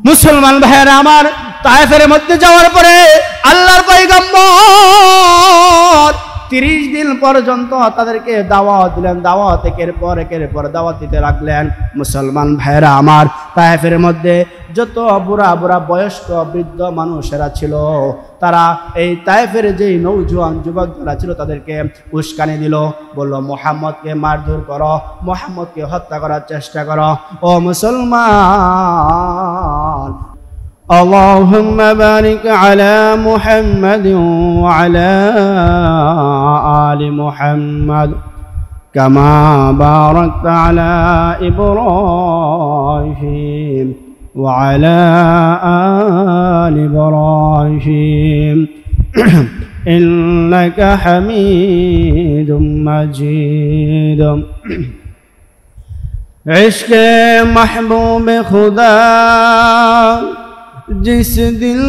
মুসলমান ভাইয়েরা আমার, তায়েফের মধ্যে যাওয়ার পরে আল্লাহর পয়গম্বর 30 দিন পর্যন্ত তাদেরকে দাওয়াত দিলেন। দাওয়াত একের পর দাওয়াত দিতে লাগলেন। মুসলমান ভাইয়েরা আমার, তায়েফের মধ্যে যত বুড়া বুড়া বয়স্ক বৃদ্ধ মানুষেরা ছিল, তারা এই তায়েফের যেই নৌজওয়ান যুবক যারা ছিল তাদেরকে উস্কানি দিল, বলল মুহাম্মদকে মারধর করো, মুহাম্মদকে হত্যা করার চেষ্টা করো। ও মুসলমান, اللهم بارك على محمد وعلى آل محمد كما باركت على إبراهيم وعلى آل إبراهيم إنك حميد مجيد। عشق محبوب خدا जिस दिल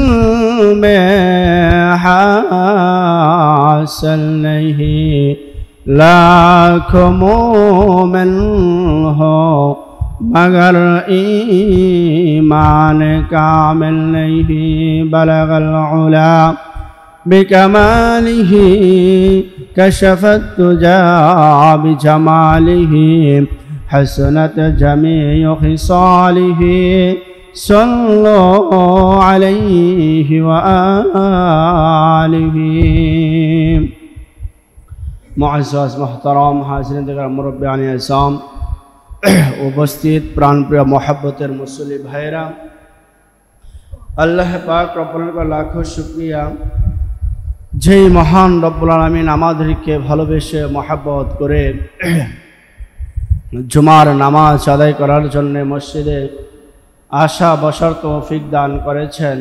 में हासिल नहीं, लाखों मोमिन हो मगर ईमान कामिल नहीं। बलगल उला बिकमालिही कशफत तुजा बिजमालिही हसनत जमीअ खिसालिही सल्लु अलैहि व आलिहि। मुअज़्ज़ज़ मोहतरम हाज़िरीन दिगर मुरब्बियान इस्लाम, उपस्थित प्राणप्रिय मोहब्बतेर मुसल्ली भाईरा, আল্লাহ পাক রব্বুল আলামিনের লাখো শুকরিয়া, যেই মহান রব্বুল আলামিন আমাদেরকে ভালোবেসে মহব্বত করে জুমার নামাজ আদায় করার জন্য মসজিদে আশা বসার তৌফিক দান করেছেন।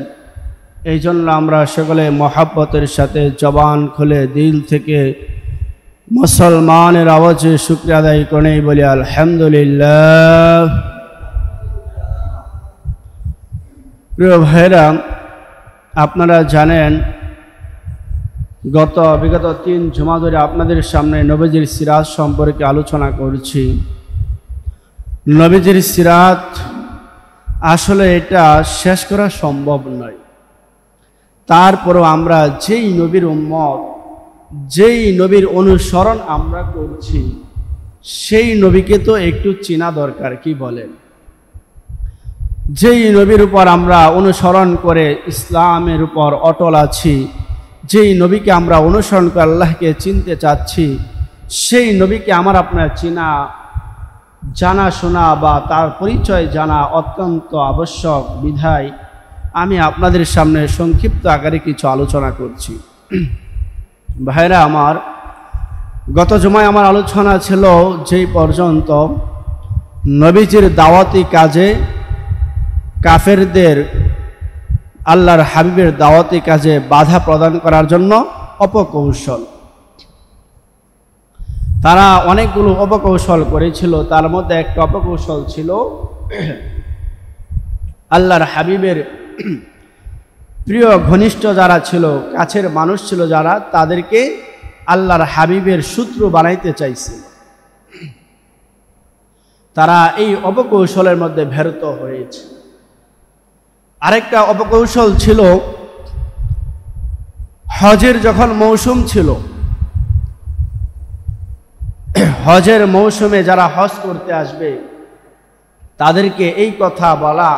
এই জন্য আমরা সকলে মহব্বতের সাথে জবান খুলে দিল থেকে মুসলমানের আওয়াজে শুকরিয়া আদায় করে বলি আলহামদুলিল্লাহ। প্রিয় ভাইরা, আপনারা জানেন বিগত 3 জুমা ধরে আপনাদের সামনে নবীজির সিরাত সম্পর্কে আলোচনা করছি। নবীজির সিরাত আসলে এটা শেষ করা সম্ভব নয়। তারপরও আমরা যেই নবীর উম্মত, যেই নবীর অনুসরণ আমরা করছি, সেই নবীকে তো একটু চেনা দরকার, কি বলেন? যেই নবীর উপর আমরা অনুসরণ করে ইসলামের উপর অটল আছি, যেই নবীকে আমরা অনুসরণ করে আল্লাহকে চিনতে চাচ্ছি, সেই নবীকে আমার আপনার চেনা, জানা শোনা বা তার পরিচয় জানা অত্যন্ত আবশ্যক। বিধায় আমি আপনাদের সামনে সংক্ষিপ্ত আকারে কিছু আলোচনা করছি। ভাইরা আমার, গত জুমায় আমার আলোচনা ছিল যেই পর্যন্ত নবীজির দাওয়াতি কাজে কাফেরদের আল্লাহর হাবিবের দাওয়াতি কাজে বাধা প্রদান করার জন্য অপকৌশল, তারা অনেকগুলো অপকৌশল করেছিল। তার মধ্যে একটা অপকৌশল ছিল আল্লাহর হাবিবের প্রিয় ঘনিষ্ঠ যারা ছিল, কাছের মানুষ ছিল যারা, তাদেরকে আল্লাহর হাবিবের শত্রু বানাইতে চাইছিল। তারা এই অপকৌশলের মধ্যে ব্যর্থ হয়েছে। আরেকটা অপকৌশল ছিল, হজের যখন মৌসুম ছিল, হজের মৌসুমে যারা হজ করতে আসবে তাদেরকে এই কথা বলা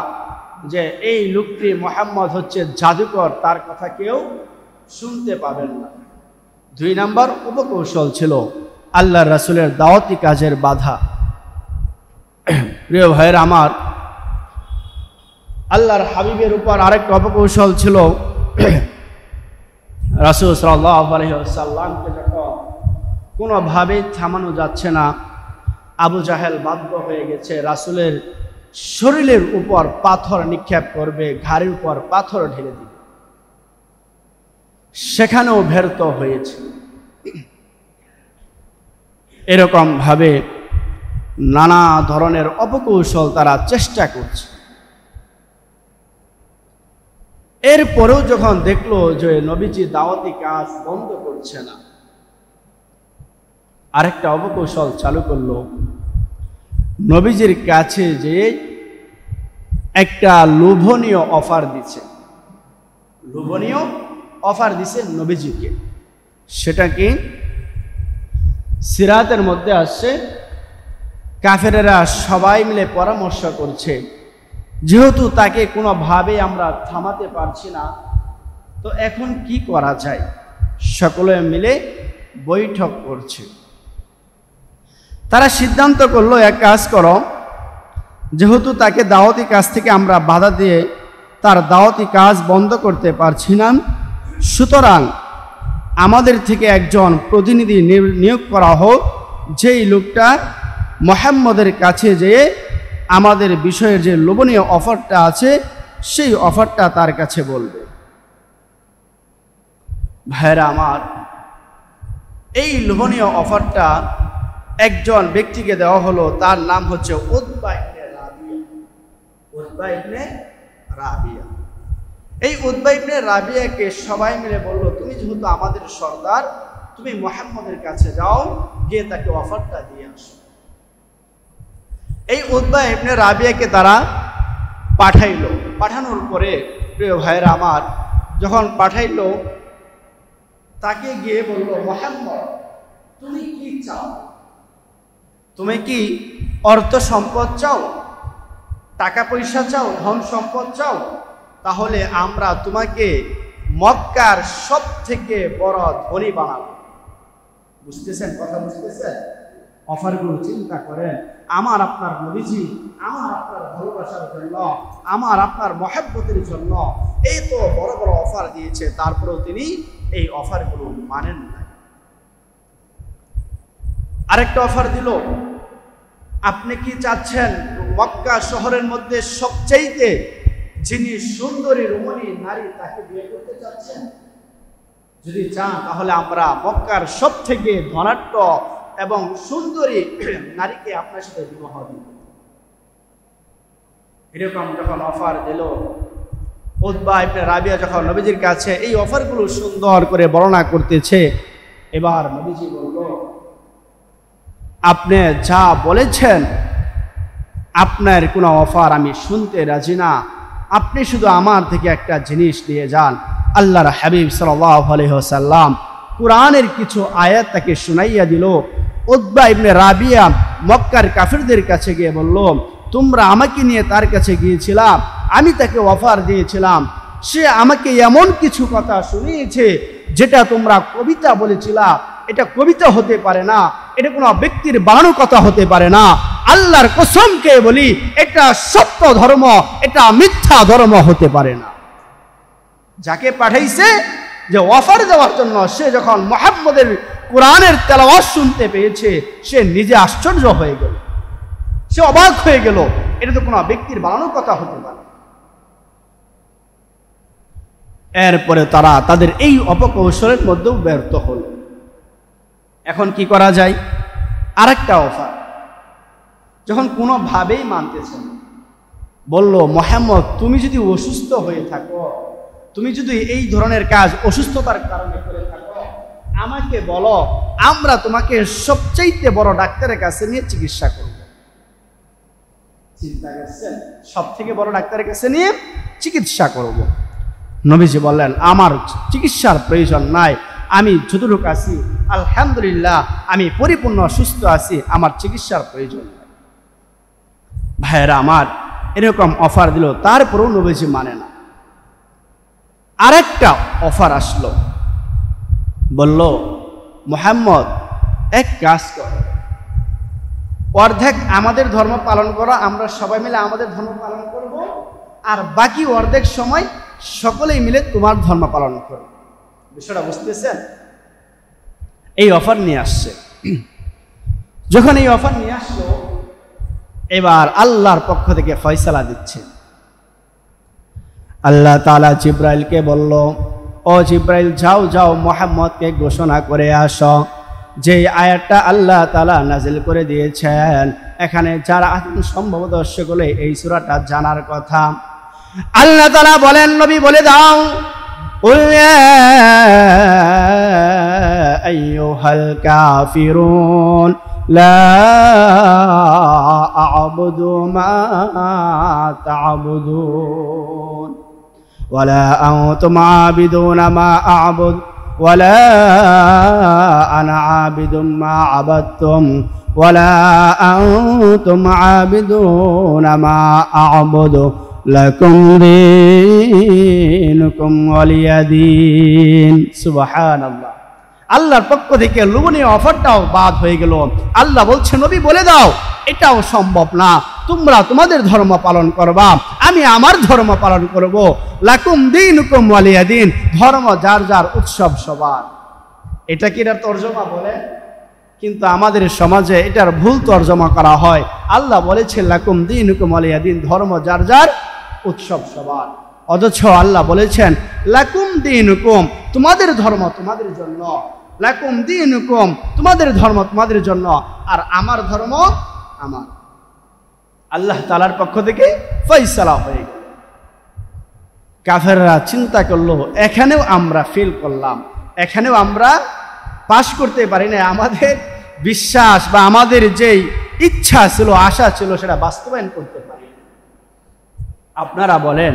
যে এই লোকটি মুহাম্মদ হচ্ছে জাদুকর, তার কথা কেউ শুনতে পাবেন না। 2 নম্বর উপকৌশল ছিল আল্লাহর রাসূলের দাওয়াতি কাজের বাধা। প্রিয় ভাইয়ের আমার, আল্লাহর হাবিবের উপর আরেকটা অপকৌশল ছিল, রাসূল সাল্লাল্লাহু আলাইহি ওয়াসাল্লামকে যখন কোনোভাবেই থামানো যাচ্ছে না, আবু জাহেল বাধ্য হয়ে গেছে রাসূলের শরীরের উপর পাথর নিক্ষেপ করবে, ঘাড়ের উপর পাথর ঢেলে দিবে। সেখানেও ব্যর্থ হয়েছে। এরকম ভাবে নানা ধরনের অপকৌশল তারা চেষ্টা করছে। এরপরেও যখন দেখলো যে নবীজি দাওয়াতি কাজ বন্ধ করছে না, আরেকটা অপকৌশল চালু করলো। নবীজির কাছে যে একটা লোভনীয় অফার দিচ্ছে, লোভনীয় অফার দিছে নবীজিকে। সেটা কি? সিরাতের মধ্যে আসছে কাফেরেরা সবাই মিলে পরামর্শ করছে, যেহেতু তাকে কোনোভাবে আমরা থামাতে পারছি না, তো এখন কি করা যায়? সকলে মিলে বৈঠক করছে। তারা সিদ্ধান্ত করলো, এক কাজ করো, যেহেতু তাকে দাওয়াতি কাজ থেকে আমরা বাধা দিয়ে তার দাওয়াতি কাজ বন্ধ করতে পারছি না, সুতরাং আমাদের থেকে একজন প্রতিনিধি নিয়োগ করা হোক, যেই লোকটা মুহাম্মদের কাছে যেয়ে আমাদের বিষয়ের যে লোভনীয় অফারটা আছে সেই অফারটা তার কাছে বলবে। ভাইরা আমার, এই লোভনীয় অফারটা একজন ব্যক্তিকে দেওয়া হলো, তার নাম হচ্ছে Utba ibn Rabia. Utba ibn Rabia, এই উতবা ইবনে রাবিয়াকে সবাই মিলে বলল, তুমি যেহেতু আমাদের সর্দার, তুমি মুহাম্মদের কাছে যাও, গিয়ে তাকে অফারটা দিয়ে আসো। এই উতবা ইবনে রাবিয়াকে তারা পাঠাইলো। পাঠানোর পরে প্রিয় ভাইরা আমার, যখন পাঠাইলো, তাকে গিয়ে বলল, মুহাম্মদ তুমি কি চাও? তুমি কি অর্থ সম্পদ চাও, টাকা পয়সা চাও, ধন সম্পদ চাও? তাহলে আমরা তোমাকে মক্কার সব থেকে বড় ধনী বানাবো। বুঝতেছেন কথা? বুঝতেছেন? অফারগুলো চিন্তা করেন। আমার আপনার নবীজি, আমার আপনার ভালোবাসার জন্য, আমার আপনার মহব্বতের জন্য এই তো বড় বড় অফার দিয়েছে, তারপরেও তিনি এই অফারগুলো মানেন না। আরেকটা অফার দিল, আপনি কি চাচ্ছেন মক্কা শহরের মধ্যে সবচাইতে যিনি সুন্দরী রমণী নারী, তাকে বিয়ে করতে চাচ্ছেন? যদি চান তাহলে আমরা মক্কার সব থেকে ধনাঢ্য এবং সুন্দরী নারীকে আপনার সাথে বিবাহ দিব। এরকম যখন অফার দিল, উতবা ইবনে রাবিয়া যখন নবীজির কাছে এই অফারগুলো সুন্দর করে বর্ণনা করতেছে, এবার নবীজি বলল, আপনি যা বলেছেন আপনার কোনো অফার আমি শুনতে রাজি না, আপনি শুধু আমার থেকে একটা জিনিস নিয়ে যান। আল্লাহর হাবিব সাল্লাল্লাহু আলাইহি ওয়াসাল্লাম কুরআনের কিছু আয়াত তাকে শুনাইয়া দিল। উতবা ইবনে রাবিয়া মক্কার কাফিরদের কাছে গিয়ে বলল, তোমরা আমাকে নিয়ে তার কাছে গিয়েছিলাম, আমি তাকে অফার দিয়েছিলাম, সে আমাকে এমন কিছু কথা শুনিয়েছে যেটা তোমরা কবিতা বলেছিলা, এটা কবিতা হতে পারে না, এটা কোনো ব্যক্তির বানানো কথা হতে পারে না। আল্লাহর কসমকে বলি, এটা সত্য ধর্ম, এটা মিথ্যা ধর্ম হতে পারে না। যাকে পাঠাইছে যে অফার দেওয়ার জন্য, সে যখন মুহাম্মদের কোরআনের তেলাওয়াত শুনতে পেয়েছে, সে নিজে আশ্চর্য হয়ে গেল, সে অবাক হয়ে গেল, এটা তো কোনো ব্যক্তির বানানো কথা হতে পারে। এরপরে তারা তাদের এই অপকৌশলের মধ্যেও ব্যর্থ হল। এখন কি করা যায়? আরেকটা অফার যখন কোনোভাবেই মানতেছে না, বলল, মুহাম্মদ তুমি যদি অসুস্থ হয়ে থাকো, তুমি যদি এই ধরনের কাজ অসুস্থতার কারণে করে থাকো, আমাকে বলো, আমরা তোমাকে সবচাইতে বড় ডাক্তারের কাছে নিয়ে চিকিৎসা করব। চিন্তা করছেন? সব থেকে বড় ডাক্তারের কাছে নিয়ে চিকিৎসা করব। নবীজি বললেন, আমার চিকিৎসার প্রয়োজন নাই, আমি যতটুকু আছি আলহামদুলিল্লাহ, আমি পরিপূর্ণ সুস্থ আছি, আমার চিকিৎসার প্রয়োজন নাই। ভাইয়েরা আমার, এরকম অফার দিল, তারপরেও নবীজি মানে না। আরেকটা অফার আসলো, বলল, মুহাম্মদ এক কাজ কর, অর্ধেক আমাদের ধর্ম পালন করো, আমরা সবাই মিলে আমাদের ধর্ম পালন করব, আর বাকি অর্ধেক সময় সকলেই মিলে তোমার ধর্ম পালন করো। বিষয়টা বুঝতেছেন? এই অফার নিয়ে আসছে। যখন এই অফার নিয়ে আসলো, এবার আল্লাহর পক্ষ থেকে ফয়সালা দিচ্ছে। আল্লাহ তাআলা জিব্রাইলকে বলল, ও জিব্রাইল, যাও যাও মুহাম্মদকে ঘোষণা করে আসো যে আয়াতটা আল্লাহ তাআলা নাজিল করে দিয়েছেন। এখানে যারা সম্ভবত সকলে এই সূরাটা জানার কথা। আল্লাহ তাআলা বলেন, নবী বলে দাও, কুল ইয়া আইয়ুহাল কাফিরুন لا أعبد ما تعبدون ولا أنتم عابدون ما أعبد ولا أنا عابد ما عبدتم ولا أنتم عابدون ما أعبد لكم دينكم ولي دين سبحان الله আল্লাহর পক্ষ থেকে লোভনীয় অফারটাও বাদ হয়ে গেল। আল্লাহ বলছে নবী বলে দাও এটাও সম্ভব না, তোমরা তোমাদের ধর্ম পালন করবা, আমি আমার ধর্ম পালন করব। লাকুম দীনুকুম ওয়ালিয়া দীন, ধর্ম যার যার, উৎসব সবার। এটা কি এর তরজমা বলে? কিন্তু আমাদের সমাজে এটার ভুল তরজমা করা হয়। আল্লাহ বলেছে লাকুম দীনুকুম ওয়ালিয়া দীন, ধর্ম যার যার, উৎসব সবার। অথচ আল্লাহ বলেছেন লাকুম দীনুকুম, তোমাদের ধর্ম তোমাদের জন্য, লাকুম দীনুকুম, তোমাদের ধর্ম তোমাদের জন্য, আর আমার ধর্ম আমার। আল্লাহ তাআলার পক্ষ থেকে ফয়সালা হয়ে গেল। কাফেররা চিন্তা করলো এখানেও আমরা ফেল করলাম, এখানেও আমরা পাশ করতে পারি না, আমাদের বিশ্বাস বা আমাদের যেই ইচ্ছা ছিল, আশা ছিল, সেটা বাস্তবায়ন করতে পারি। আপনারা বলেন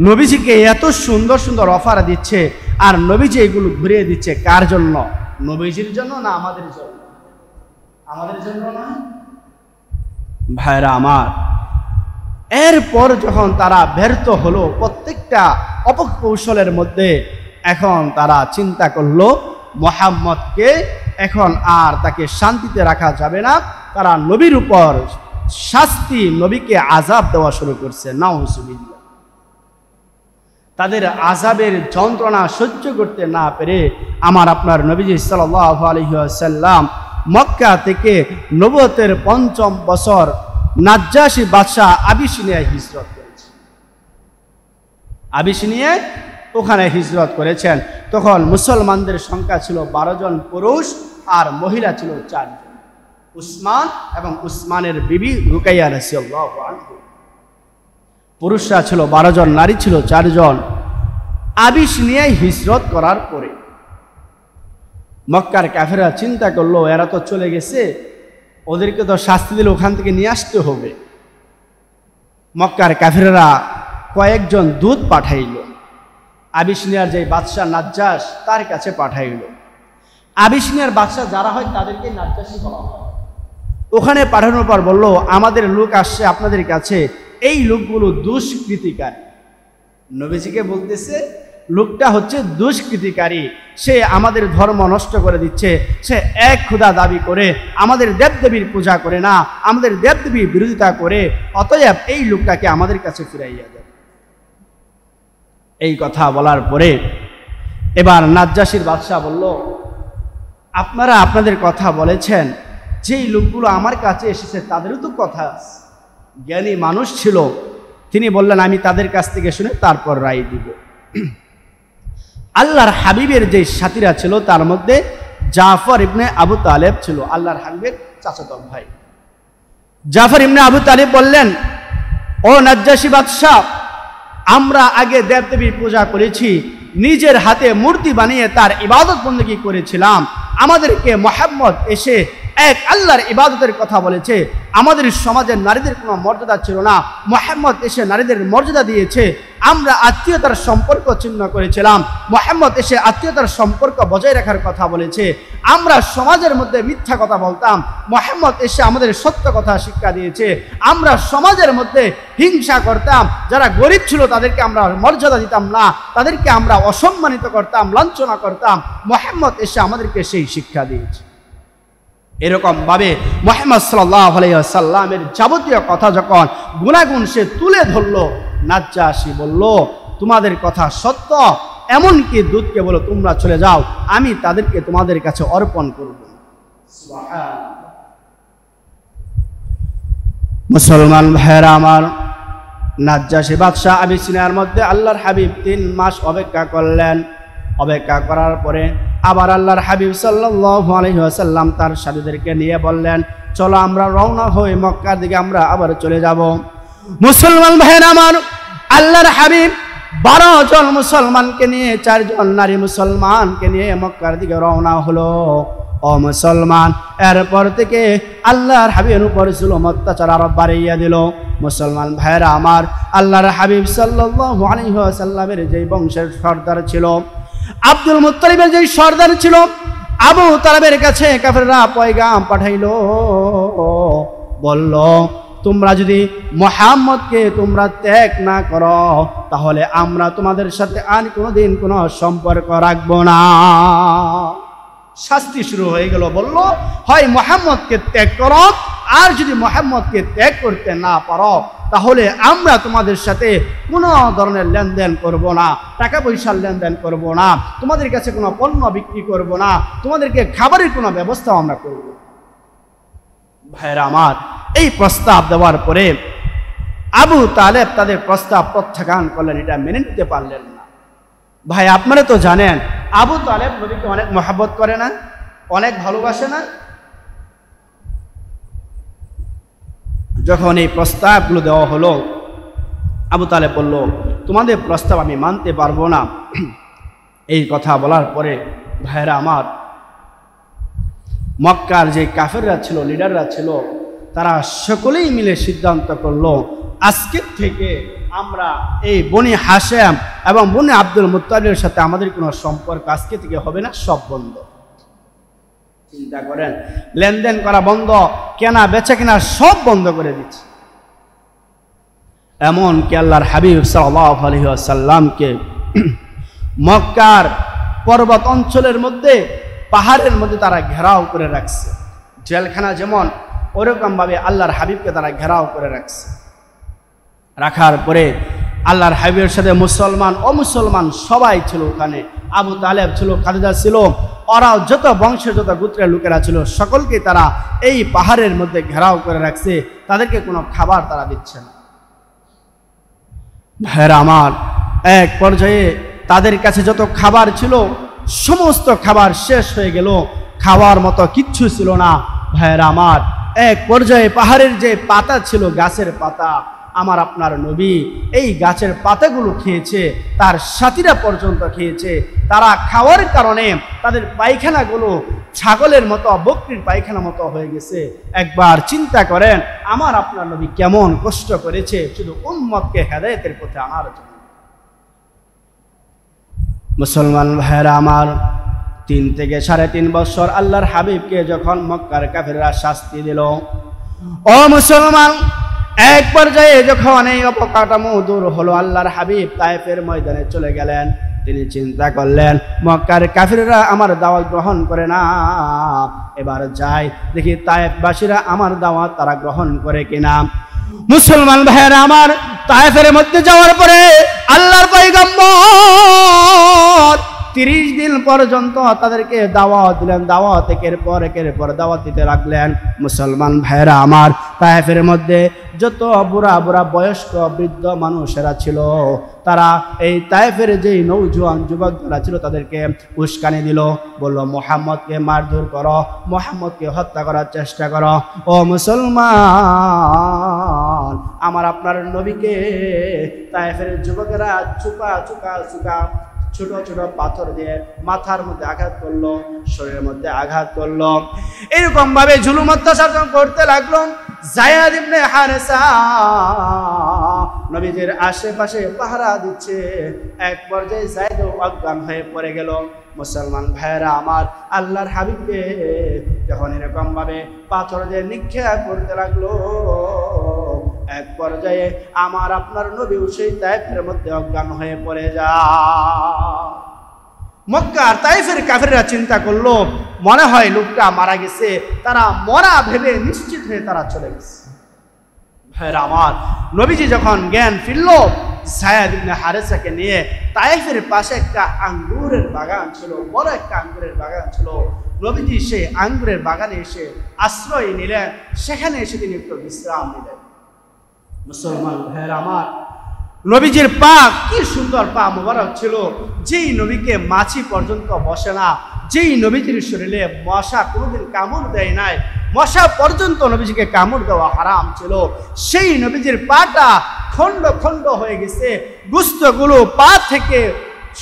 নবীজিকে এত সুন্দর সুন্দর অফার দিচ্ছে, আর নবীজি এগুলো ঘুরিয়ে দিচ্ছে কার জন্য? নবীজির জন্য না আমাদের জন্য? আমাদের জন্য না? ভাইরা আমার, এরপর যখন তারা ব্যর্থ হলো প্রত্যেকটা অপকৌশলের মধ্যে, এখন তারা চিন্তা করলো মুহাম্মদকে এখন আর তাকে শান্তিতে রাখা যাবে না। তারা নবীর উপর শাস্তি, নবীকে আযাব দেওয়া শুরু করছে। নাউযুবিল্লাহ। তাদের আযাবের যন্ত্রণা সহ্য করতে না পেরে আমার আপনার নবীজি সাল্লাল্লাহু আলাইহি ওয়াসাল্লাম মক্কা থেকে নবুয়তের ৫ম বছর নাজ্জাশী বাদশাহ আবিসিনিয়ায় হিজরত করেছেন। আবিসিনিয়ায় ওখানে হিজরত করেছেন। তখন মুসলমানদের সংখ্যা ছিল 12 জন পুরুষ, আর মহিলা ছিল 4 জন, উসমান এবং উসমানের বিবি রুকাইয়া রাদিয়াল্লাহু আনহা। পুরুষরা ছিল 12 জন, নারী ছিল 4 জন। আবিসিনিয়ায় হিজরত করার পরে মক্কার কাফেররা চিন্তা করলো এরা তো চলে গেছে, ওদেরকে তো শাস্তি দিলে ওখান থেকে নিয়ে আসতে হবে। মক্কার কাফেররা কয়েকজন দূত পাঠাইল, আবিসিনিয়ার যে বাদশাহ নাজ্জাশ তার কাছে পাঠাইল। আবিসিনিয়ার বাদশাহ যারা হয় তাদেরকে নাজ্জাশী বলা হয়। ওখানে পাঠানোর পর বলল আমাদের লোক আসছে আপনাদের কাছে, এই লোকগুলো দুষ্কৃতিকারী। নবীজিকে বলতেছে লোকটা হচ্ছে দুষ্কৃতিকারী, সে আমাদের ধর্ম নষ্ট করে দিচ্ছে, সে এক খোদা দাবি করে, আমাদের দেবদেবীর পূজা করে না, আমাদের দেবদেবীর বিরোধিতা করে, অতএব এই লোকটাকে আমাদের কাছে ফিরাইয়া দেয়। এই কথা বলার পরে এবার নাজ্জাশীর বাদশাহ বলল আপনারা আপনাদের কথা বলেছেন, যেই লোকগুলো আমার কাছে এসেছে তাদেরও তো কথা আছে। জ্ঞানী মানুষ ছিল, তিনি বললেন আমি তাদের কাছ থেকে শুনে তারপর রায় দিব। আল্লাহর হাবিবের যে সাথীরা ছিল তার মধ্যে জাফর ইবনে আবু তালেব ছিল, আল্লাহর হাবিবের চাচাতো ভাই। জাফর ইবনে আবু তালেব বললেন ও নাজ্জাশী বাদশাহ, আমরা আগে দেবদেবীর পূজা করেছি, নিজের হাতে মূর্তি বানিয়ে তার ইবাদত বন্দেগী করেছিলাম। আমাদেরকে মুহাম্মদ এসে এক আল্লাহর ইবাদতের কথা বলেছে। আমাদের সমাজের নারীদের কোনো মর্যাদা ছিল না, মুহাম্মদ এসে নারীদের মর্যাদা দিয়েছে। আমরা আত্মীয়তার সম্পর্ক ছিন্ন করেছিলাম, মুহাম্মদ এসে আত্মীয়তার সম্পর্ক বজায় রাখার কথা বলেছে। আমরা সমাজের মধ্যে মিথ্যা কথা বলতাম, মুহাম্মদ এসে আমাদের সত্য কথা শিক্ষা দিয়েছে। আমরা সমাজের মধ্যে হিংসা করতাম, যারা গরিব ছিল তাদেরকে আমরা মর্যাদা দিতাম না, তাদেরকে আমরা অসম্মানিত করতাম, লাঞ্ছনা করতাম। মুহাম্মদ এসে আমাদেরকে সেই শিক্ষা দিয়েছে। এরকম ভাবে মুহাম্মদ সাল্লাল্লাহু আলাইহি ওয়াসাল্লামের যাবতীয় কথা যখন গুনাগুন সে তুলে ধরলো, নাজ্জাশী বলল তোমাদের কথা সত্য, এমনকি দূতকে বলো তোমরা চলে যাও, আমি তাদেরকে তোমাদের কাছে অর্পণ করব। মুসলমান ভাইরা আমার, নাজ্জাশী বাদশাহ আবিসিনিয়ার মধ্যে আল্লাহর হাবিব 3 মাস অপেক্ষা করলেন। অপেক্ষা করার পরে আবার আল্লাহর হাবিব সাল্লাল্লাহু আলাইহি ওয়াসাল্লাম তার সাথীদেরকে নিয়ে বললেন চলো আমরা রওনা হই মক্কার দিকে, আমরা আবার চলে যাব। মুসলমান ভাইরা আমার, আল্লাহর হাবিব 12 জন মুসলমানকে নিয়ে, 4 জন নারী মুসলমানকে নিয়ে মক্কার দিকে রওনা হলো। ও মুসলমান, এরপর থেকে আল্লাহর হাবিবের উপর জুলুম অত্যাচার আরো বাড়িয়ে দিল। মুসলমান ভাইরা আমার, আল্লাহর হাবিব সাল্লাল্লাহু আলাইহি ওয়াসাল্লামের যে বংশের সর্দার ছিল, আব্দুল মুত্তালিবের যে সর্দার ছিল, আবু তালেবের কাছে কাফেররা পয়গাম পাঠাইলো, বলল তোমরা যদি মুহাম্মদকে তোমরা ত্যাগ না করো তাহলে আমরা তোমাদের সাথে আর কোনোদিন কোনো সম্পর্ক রাখবো না। শাস্তি শুরু হয়ে গেল। বলল হয় মুহাম্মদকে ত্যাগ করো, আর যদি মুহাম্মদকে ত্যাগ করতে না পারো তাহলে আমরা তোমাদের সাথে কোনো ধরনের লেনদেন করব না, টাকা পয়সার লেনদেন করব না, তোমাদের কাছে কোনো পণ্য বিক্রি করব না, তোমাদেরকে খাবারের কোনো ব্যবস্থাও আমরা করব। ভাইরা আমার, এই প্রস্তাব দেওয়ার পরে আবু তালেব তাদের প্রস্তাব প্রত্যাখ্যান করলেন, এটা মেনে নিতে পারলেন না। ভাই আপনারা তো জানেন আবু তালেব নবীকে অনেক মহব্বত করে না, অনেক ভালোবাসে না। যখন এই প্রস্তাবগুলো দেওয়া হলো, আবু তালেব বলল তোমাদের প্রস্তাব আমি মানতে পারবো না। এই কথা বলার পরে ভাইরা আমার, মক্কার যে কাফেররা ছিল, লিডাররা ছিল, তারা সকলেই মিলে সিদ্ধান্ত করলো আজকের থেকে আমরা এই বনি হাশেম এবং বনি আব্দুল মুত্তালিবের সাথে আমাদের কোনো সম্পর্ক আজকে থেকে হবে না, সব বন্ধ। চিন্তা করেন, লেনদেন করা বন্ধ, কেনা বেচা কেনা সব বন্ধ করে দিচ্ছে। এমন কি আল্লাহর হাবিব সাল্লাল্লাহু আলাইহি ওয়াসাল্লামকে মক্কার পর্বত অঞ্চলের মধ্যে, পাহাড়ের মধ্যে তারা ঘেরাও করে রাখছে। জেলখানা যেমন, ওরকম ভাবে আল্লাহর হাবিবকে তারা ঘেরাও করে রাখছে। রাখার পরে আল্লাহর হাবিবের সাথে মুসলমান অমুসলমান সবাই ছিল ওখানে। আবু তালেব ছিল, খাদিজা ছিল, ওরাও যত বংশের যত গোত্রের লোকেরা ছিল সকলকে তারা এই পাহাড়ের মধ্যে ঘেরাও করে রাখছে। তাদেরকে কোনো খাবার তারা দিচ্ছে না। ভাইরা আমার, এক পর্যায়ে তাদের কাছে যত খাবার ছিল সমস্ত খাবার শেষ হয়ে গেল, খাওয়ার মতো কিচ্ছু ছিল না। ভাইরা আমার, এক পর্যায়ে পাহাড়ের যে পাতা ছিল, গাছের পাতা, আমার আপনার নবী এই গাছের পাতাগুলো খেয়েছে, তার সাথীরা পর্যন্ত খেয়েছে। তারা খাওয়ার কারণে তাদের পায়খানাগুলো ছাগলের মতো, বকরির পায়খানা মতো হয়ে গেছে। একবার চিন্তা করেন আমার আপনার নবী কেমন কষ্ট করেছে শুধু উম্মতকে হেদায়েতের পথে আনার জন্য। মুসলমান ভাইরা আমার, 3 থেকে 3.5 বছর আল্লাহর হাবিবকে যখন মক্কার কাফেররা শাস্তি দিল, ও মুসলমান, এক পর্যায়ে যখন এই অপকাঠামো দূর হলো, আল্লাহর হাবিব তায়েফের ময়দানে চলে গেলেন। তিনি চিন্তা করলেন মক্কার কাফেররা আমার দাওয়াত গ্রহণ করে না, এবার যাই দেখি তায়েফবাসীরা আমার দাওয়াত তারা গ্রহণ করে কিনা। মুসলমান ভাইয়েরা আমার, তায়েফের মধ্যে যাওয়ার পরে আল্লাহর পয়গম্বর 30 দিন পর্যন্ত তাদেরকে দাওয়াত দিলেন। দাওয়াত একের পর দাওয়াত দিতে লাগলেন। মুসলমান ভাইয়েরা আমার, তায়েফের মধ্যে যত বুড়া বুড়া বয়স্ক বৃদ্ধ মানুষেরা ছিল, তারা এই তায়েফের যেই নৌজওয়ান যুবক যারা ছিল তাদেরকে উস্কানি দিল, বলল মুহাম্মদকে মারধর করো, মুহাম্মদকে হত্যা করার চেষ্টা করো। ও মুসলমান, আমার আপনার নবীকে তায়েফের যুবকেরা চুকা চুকা চুকা ছোট ছোট পাথর দিয়ে মাথার মধ্যে আঘাত করলো, শরীরের মধ্যে আঘাত করলো। এরকম ভাবে জুলুম অত্যাচার করতে লাগলো। যায়েদ ইবনে হারেসা নবীজির আশেপাশে পাহারা দিচ্ছে। এক পর্যায়ে যায়েদ অজ্ঞান হয়ে পড়ে গেল। মুসলমান ভাইয়েরা আমার, আল্লাহর হাবিবকে যখন এরকম ভাবে পাথর দিয়ে নিক্ষেপ করতে লাগলো, এক পর্যায়ে আমার আপনার নবী সেই তায়েফের মধ্যে অজ্ঞান হয়ে পড়ে যায়। মক্কার তায়েফের কাফেররা চিন্তা করলো মনে হয় লোকটা মারা গেছে, তারা মরা ভেবে নিশ্চিত হয়ে তারা চলে গেছে। ভাইরা আমার, নবীজি যখন জ্ঞান ফিরল, যায়েদ ইবনে হারেসাকে নিয়ে তায়েফের পাশে একটা আঙ্গুরের বাগান ছিল, বড় একটা আঙ্গুরের বাগান ছিল। নবীজি সেই আঙ্গুরের বাগানে এসে আশ্রয় নিলেন, সেখানে এসে তিনি একটু বিশ্রাম নিলেন। মুসলমান ভাইরা আমার, নবীজির পা কি সুন্দর পা মোবারক ছিল, যেই নবীকে মাছি পর্যন্ত বসে না, যেই নবীজির শরীরে মশা কোনোদিন কামড় দেয় নাই, মশা পর্যন্ত নবীজিকে কামড় দেওয়া হারাম ছিল, সেই নবীজির পাটা খণ্ড খণ্ড হয়ে গেছে, গোশতগুলো পা থেকে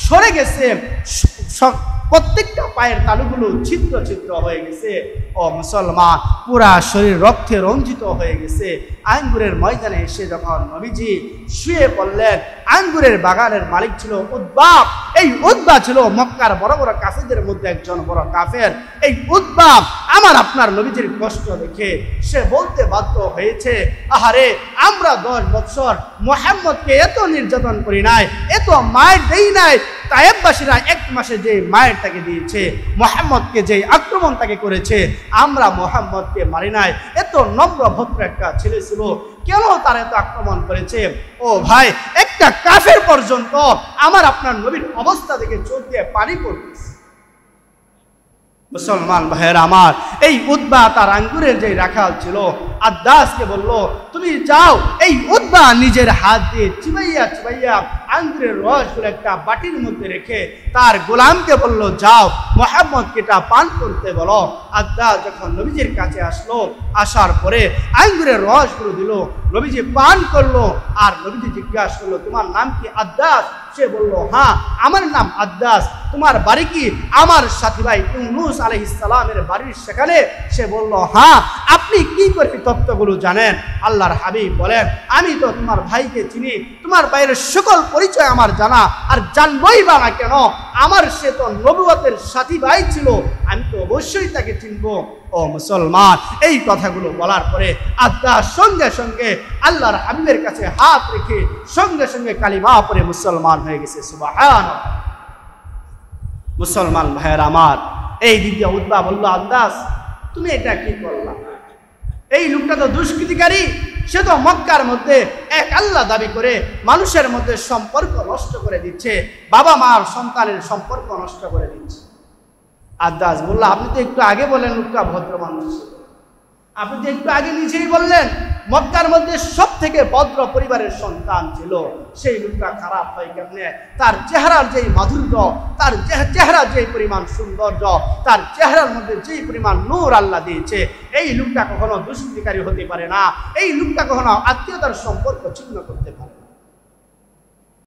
সরে গেছে, প্রত্যেকটা পায়ের তালুগুলো ছিদ্র ছিদ্র হয়ে গেছে। ও মুসলমান, পুরা শরীর রক্তে রঞ্জিত হয়ে গেছে। আঙ্গুরের ময়দানে এসে যখন নবীজি শুয়ে পড়লেন, আঙ্গুরের বাগানের মালিক ছিল উতবা। এই উতবা ছিল মক্কার বড় বড় কাফেরদের মধ্যে একজন বড় কাফের। এই উতবা আমার আপনার নবীজির কষ্ট দেখে সে বলতে বাধ্য হয়েছে, আহারে, আমরা 10 বছর মুহাম্মদকে এত নির্যাতন করি নাই, এত মায়ের দেই নাই। তায়েববাসীরা 1 মাসে যে মায়ের তাকে দিয়েছে, মুহাম্মদকে যে আক্রমণ তাকে করেছে, আমরা মুহাম্মদকে মারি নাই। এত নম্র ভদ্র একটা ছেলে ছিল, কেন তার এত আক্রমণ করেছে? ও ভাই, একটা কাফের পর্যন্ত আমার আপনার নবীর অবস্থা দেখে চোখ দিয়ে পানি পড়তেছে। মুসলমান ভাইয়ের আমার, এই উতবা তার আঙ্গুরের যে রাখাল ছিল আদ্দাসকে বলল, তুমি যাও। এই উতবা নিজের হাত দিয়ে চিবাইয়া চিবাইয়া আঙ্গুরের রসগুলো একটা বাটির মধ্যে রেখে তার গোলামকে বলল, যাও মুহাম্মদকে এটা পান করতে বলো। আদ্দাস যখন নবীজির কাছে আসলো, আসার পরে আঙ্গুরের রসগুলো দিল, নবীজি পান করলো। আর নবীজি জিজ্ঞাসা করলো, তোমার নাম কি? আদ্দাস। সে বলল, হ্যাঁ, আমার নাম আদ্দাস। তোমার বাড়ি কি? আমার সাথী ভাই ইউনূস আলাইহিস সালামের বাড়ির সেখানে। সে বলল, হ্যাঁ। আপনি কি করে তথ্যগুলো জানেন? আল্লাহর হাবিব বলেন, আমি তো তোমার ভাইকে চিনি, তোমার ভাইয়ের সকল পরিচয় আমার জানা, আর জানবই বা না কেন? আমার সে তো নবুয়তের সাথী ভাই ছিল, আমি তো অবশ্যই তাকে চিনবো। ও মুসলমান, এই কথাগুলো বলার পরে আদ্দাস সঙ্গে সঙ্গে আল্লাহর হাবিবের কাছে হাত রেখে সঙ্গে সঙ্গে কালিমা পড়ে মুসলমান হয়ে গেছে। সুবহানাল্লাহ। মুসলমান ভাইয়ের আমার, এই দিক দিয়ে উতবা বলল, আদ্দাস, তুমি এটা কি করলা? এই লোকটা তো দুষ্কৃতিকারী, সে তো মক্কার মধ্যে এক আল্লাহ দাবি করে মানুষের মধ্যে সম্পর্ক নষ্ট করে দিচ্ছে, বাবা মার সন্তানের সম্পর্ক নষ্ট করে দিচ্ছে। আদ্দাস বলল, আপনি তো একটু আগে বলেন লোকটা ভদ্র মানুষ, আপনি তো একটু আগে নিজেই বললেন মক্কার মধ্যে সব থেকে ভদ্র পরিবারের সন্তান ছিল, সেই লোকটা খারাপ হয় কেমনে? তার চেহারার যেই মাধুর্য, তার চেহারা যেই পরিমাণ সৌন্দর্য, তার চেহারার মধ্যে যেই পরিমাণ নূর আল্লাহ দিয়েছে, এই লোকটা কখনো দুষ্কৃতিকারী হতে পারে না, এই লোকটা কখনো আত্মীয়তার সম্পর্ক ছিন্ন করতে পারে না।